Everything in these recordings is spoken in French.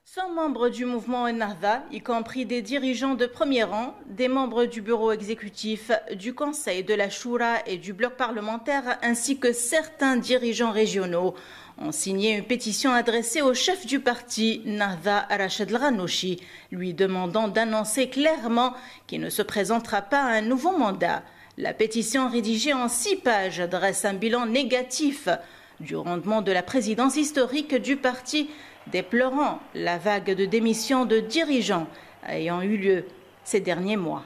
100 membres du mouvement Ennahda, y compris des dirigeants de premier rang, des membres du bureau exécutif, du conseil de la Choura et du bloc parlementaire, ainsi que certains dirigeants régionaux, ont signé une pétition adressée au chef du parti, Ennahda Rached El Ghannouchi, lui demandant d'annoncer clairement qu'il ne se présentera pas à un nouveau mandat. La pétition rédigée en 6 pages dresse un bilan négatif du rendement de la présidence historique du parti, déplorant la vague de démissions de dirigeants ayant eu lieu ces derniers mois.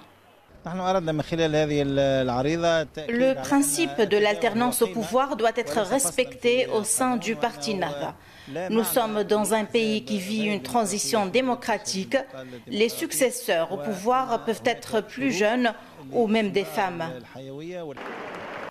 Le principe de l'alternance au pouvoir doit être respecté au sein du parti Ennahda. Nous sommes dans un pays qui vit une transition démocratique. Les successeurs au pouvoir peuvent être plus jeunes ou même des femmes.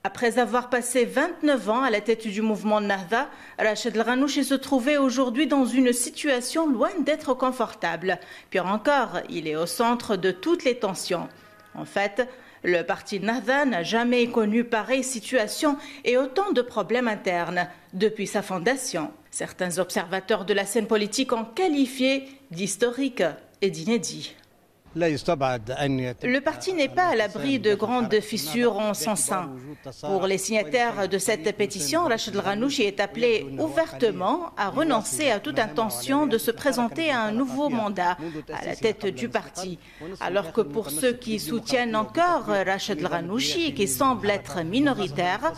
Après avoir passé 29 ans à la tête du mouvement Ennahda, Rached El Ghannouchi se trouvait aujourd'hui dans une situation loin d'être confortable. Pire encore, il est au centre de toutes les tensions. En fait, le parti Ennahda n'a jamais connu pareille situation et autant de problèmes internes depuis sa fondation. Certains observateurs de la scène politique ont qualifié d'historique et d'inédit. Le parti n'est pas à l'abri de grandes fissures en son sein. Pour les signataires de cette pétition, Rached El Ghannouchi est appelé ouvertement à renoncer à toute intention de se présenter à un nouveau mandat à la tête du parti. Alors que pour ceux qui soutiennent encore Rached El Ghannouchi, qui semble être minoritaire,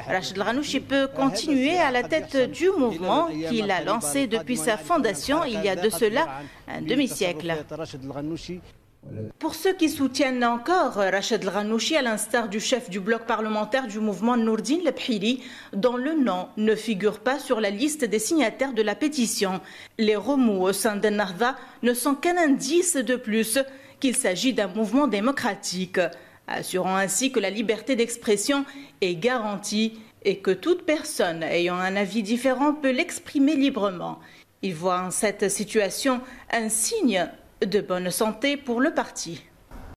Rached El Ghannouchi peut continuer à la tête du mouvement qu'il a lancé depuis sa fondation il y a de cela un demi-siècle. Pour ceux qui soutiennent encore Rached El Ghannouchi, à l'instar du chef du bloc parlementaire du mouvement Nourdine Lebhiri, dont le nom ne figure pas sur la liste des signataires de la pétition, les remous au sein d'Ennahda ne sont qu'un indice de plus qu'il s'agit d'un mouvement démocratique, assurant ainsi que la liberté d'expression est garantie et que toute personne ayant un avis différent peut l'exprimer librement. Ils voient en cette situation un signe de bonne santé pour le parti.